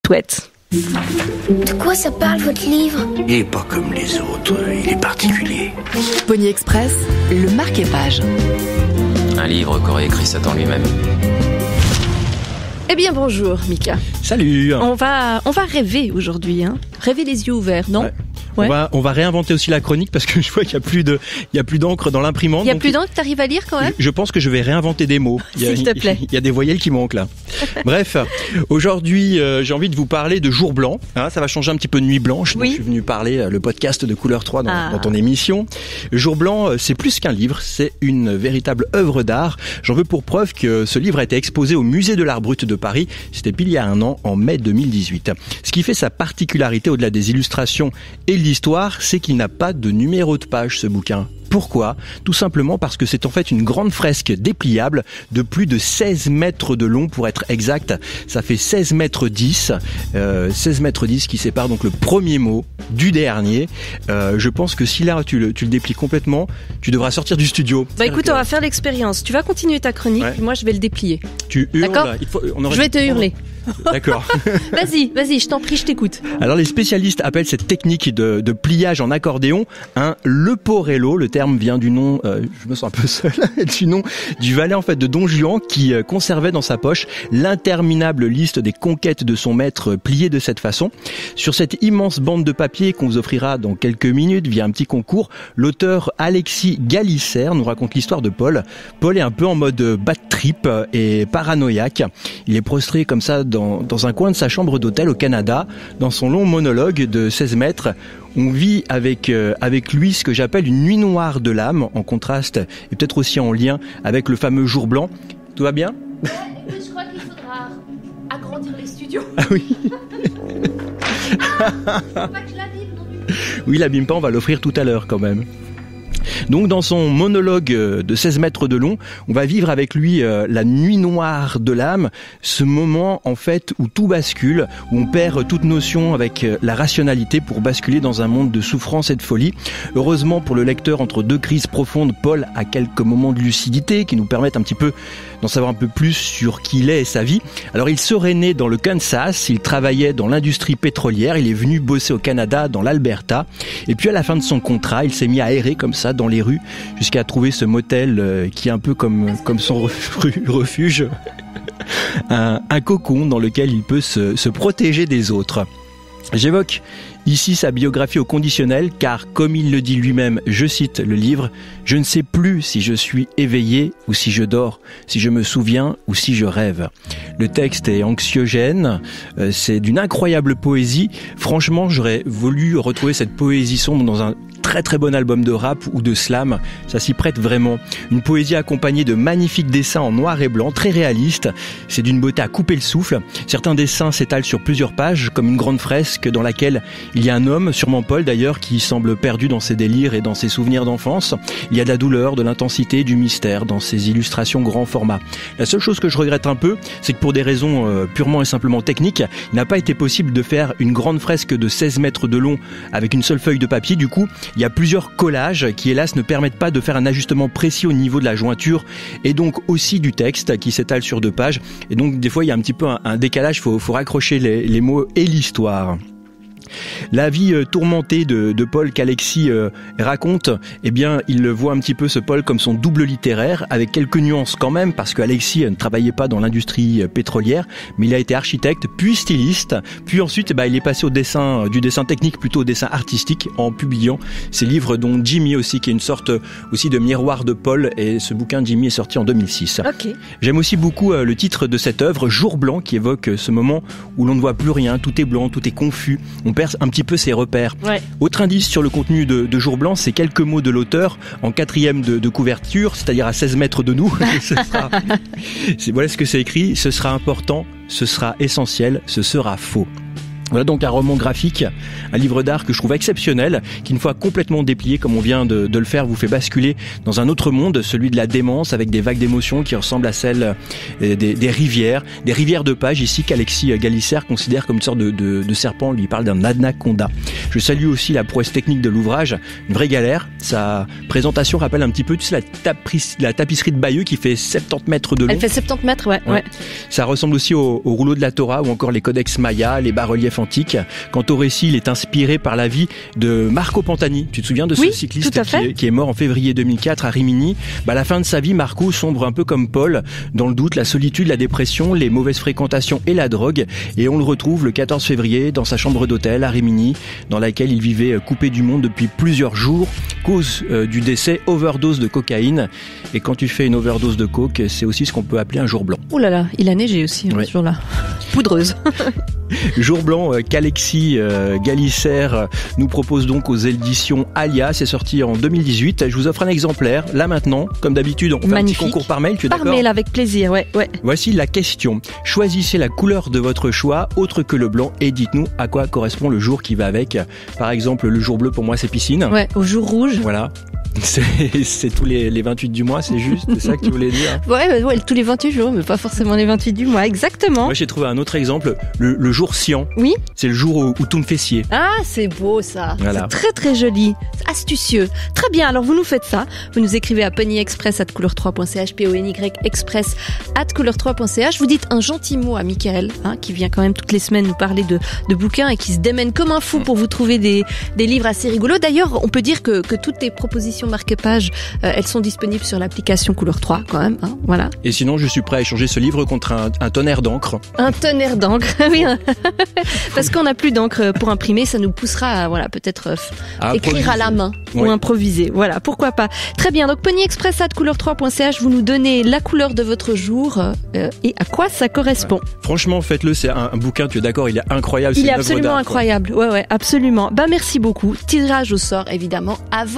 chouette. De quoi ça parle, votre livre ? Il est pas comme les autres, il est particulier. Pony Express, le marqué-page. Un livre qu'aurait écrit Satan lui-même. Eh bien bonjour Mika. Salut. On va rêver aujourd'hui, hein. Rêver les yeux ouverts, non ? Ouais. On va réinventer aussi la chronique parce que je vois qu'il y a plus d'encre dans l'imprimante. Il y a plus d'encre, t'arrives à lire quand même ? Je pense que je vais réinventer des mots. S'il te plaît. Il y a des voyelles qui manquent là. Bref, aujourd'hui j'ai envie de vous parler de Jour Blanc. Hein, ça va changer un petit peu de Nuit Blanche. Oui. Donc, je suis venu parler le podcast de Couleur 3 dans ton émission. Jour Blanc, c'est plus qu'un livre, c'est une véritable œuvre d'art. J'en veux pour preuve que ce livre a été exposé au Musée de l'Art Brut de Paris. C'était pile il y a un an, en mai 2018. Ce qui fait sa particularité au-delà des illustrations et de l'histoire, c'est qu'il n'a pas de numéro de page, ce bouquin. Pourquoi ? Tout simplement parce que c'est en fait une grande fresque dépliable de plus de 16 mètres de long pour être exact. Ça fait 16 mètres 10. 16 mètres 10 qui sépare donc le premier mot du dernier. Je pense que si là tu le déplies complètement, tu devras sortir du studio. Bah écoute, on va faire l'expérience. Tu vas continuer ta chronique, puis moi je vais le déplier. Tu hurles. D'accord ? Je vais te hurler. D'accord. Vas-y, je t'en prie, je t'écoute. Alors les spécialistes appellent cette technique de pliage en accordéon un leporello. Le terme vient du nom, je me sens un peu seul, du nom du valet en fait de Don Juan qui conservait dans sa poche l'interminable liste des conquêtes de son maître pliée de cette façon. Sur cette immense bande de papier qu'on vous offrira dans quelques minutes via un petit concours, l'auteur Alexis Galisser nous raconte l'histoire de Paul. Paul est un peu en mode bad trip et paranoïaque. Il est prostré comme ça dans un coin de sa chambre d'hôtel au Canada. Dans son long monologue de 16 mètres, on vit avec lui ce que j'appelle une nuit noire de l'âme, en contraste et peut-être aussi en lien avec le fameux Jour Blanc. Tout va bien ? Je crois qu'il faudra agrandir les studios. Ah oui. Pas que je l'abîme non plus. Oui, l'abîme pas, on va l'offrir tout à l'heure quand même. Donc dans son monologue de 16 mètres de long, on va vivre avec lui la nuit noire de l'âme, ce moment en fait où tout bascule, où on perd toute notion avec la rationalité pour basculer dans un monde de souffrance et de folie. Heureusement pour le lecteur, entre deux crises profondes, Paul a quelques moments de lucidité qui nous permettent un petit peu d'en savoir un peu plus sur qui il est et sa vie. Alors il serait né dans le Kansas, il travaillait dans l'industrie pétrolière, il est venu bosser au Canada, dans l'Alberta, et puis à la fin de son contrat, il s'est mis à errer comme ça dans les rues jusqu'à trouver ce motel qui est un peu comme son refuge, un cocon dans lequel il peut se protéger des autres. J'évoque ici sa biographie au conditionnel car, comme il le dit lui-même, je cite le livre, « Je ne sais plus si je suis éveillé ou si je dors, si je me souviens ou si je rêve ». Le texte est anxiogène, c'est d'une incroyable poésie. Franchement, j'aurais voulu retrouver cette poésie sombre dans un très très bon album de rap ou de slam, ça s'y prête vraiment. Une poésie accompagnée de magnifiques dessins en noir et blanc, très réalistes. C'est d'une beauté à couper le souffle. Certains dessins s'étalent sur plusieurs pages, comme une grande fresque dans laquelle il y a un homme, sûrement Paul d'ailleurs, qui semble perdu dans ses délires et dans ses souvenirs d'enfance. Il y a de la douleur, de l'intensité, du mystère dans ces illustrations grand format. La seule chose que je regrette un peu, c'est que pour des raisons purement et simplement techniques, il n'a pas été possible de faire une grande fresque de 16 mètres de long avec une seule feuille de papier. Du coup, il y a plusieurs collages qui, hélas, ne permettent pas de faire un ajustement précis au niveau de la jointure et donc aussi du texte qui s'étale sur 2 pages. Et donc, des fois, il y a un petit peu un décalage, faut raccrocher les mots et l'histoire. La vie tourmentée de Paul qu'Alexis raconte, eh bien, il voit un petit peu ce Paul comme son double littéraire, avec quelques nuances quand même, parce qu'Alexis ne travaillait pas dans l'industrie pétrolière, mais il a été architecte, puis styliste, puis ensuite il est passé du dessin technique plutôt au dessin artistique, en publiant ses livres, dont Jimmy aussi, qui est une sorte aussi de miroir de Paul, et ce bouquin Jimmy est sorti en 2006. Okay. J'aime aussi beaucoup le titre de cette œuvre, Jour Blanc, qui évoque ce moment où l'on ne voit plus rien, tout est blanc, tout est confus, on perd un petit peu ses repères. Ouais. Autre indice sur le contenu de Jour Blanc, c'est quelques mots de l'auteur en 4e de couverture, c'est-à-dire à 16 mètres de nous. Voilà ce que c'est écrit, ce sera important, ce sera essentiel, ce sera faux. Voilà donc un roman graphique, un livre d'art que je trouve exceptionnel, qui une fois complètement déplié comme on vient de le faire, vous fait basculer dans un autre monde, celui de la démence, avec des vagues d'émotions qui ressemblent à celles des rivières de pages ici qu'Alexis Galisser considère comme une sorte de serpent, lui parle d'un anaconda. Je salue aussi la prouesse technique de l'ouvrage, une vraie galère. Sa présentation rappelle un petit peu, tu sais, la tapisserie de Bayeux qui fait 70 mètres de long. Elle fait 70 mètres, ouais. Ça ressemble aussi au rouleau de la Torah ou encore les codex Maya, les bas-reliefs antique. Quant au récit, il est inspiré par la vie de Marco Pantani. Tu te souviens de ce cycliste qui est mort en février 2004 à Rimini? À la fin de sa vie, Marco sombre un peu comme Paul, dans le doute, la solitude, la dépression, les mauvaises fréquentations et la drogue. Et on le retrouve le 14 février dans sa chambre d'hôtel à Rimini, dans laquelle il vivait coupé du monde depuis plusieurs jours, cause du décès, overdose de cocaïne. Et quand tu fais une overdose de coke, c'est aussi ce qu'on peut appeler un jour blanc. Ouh là là, il a neigé aussi ce jour-là. Poudreuse. Jour blanc qu'Alexis Galisser nous propose donc aux éditions Alia. C'est sorti en 2018. Je vous offre un exemplaire, là maintenant. Comme d'habitude, on fait un petit concours par mail, tu es d'accord ? Par mail, avec plaisir, ouais. Voici la question. Choisissez la couleur de votre choix, autre que le blanc, et dites-nous à quoi correspond le jour qui va avec. Par exemple, le jour bleu, pour moi, c'est piscine. Ouais, au jour rouge. Voilà. C'est tous les 28 du mois, c'est juste, c'est ça que tu voulais dire? Ouais, tous les 28 jours, mais pas forcément les 28 du mois, exactement. Moi, j'ai trouvé un autre exemple, le jour cyan. Oui. C'est le jour où tout me fait scier. Ah, c'est beau ça. Voilà. C'est très très joli, astucieux. Très bien, alors vous nous faites ça. Vous nous écrivez à ponyexpress@couleur3.ch, ponyexpress@couleur3.ch. Vous dites un gentil mot à Mickaël, qui vient quand même toutes les semaines nous parler de bouquins et qui se démène comme un fou pour vous trouver des livres assez rigolos. D'ailleurs, on peut dire que toutes tes propositions marque-page, elles sont disponibles sur l'application Couleur 3 quand même, voilà. Et sinon, je suis prêt à échanger ce livre contre un tonnerre d'encre. Un tonnerre d'encre, oui. Parce qu'on n'a plus d'encre pour imprimer, ça nous poussera à peut-être écrire à la main ou improviser. Voilà, pourquoi pas. Très bien, donc ponyexpress@couleur3.ch, vous nous donnez la couleur de votre jour et à quoi ça correspond. Ouais. Franchement, faites-le, c'est un bouquin, tu es d'accord, il est incroyable. Il est absolument incroyable, ouais, absolument. Merci beaucoup. Tirage au sort, évidemment, avant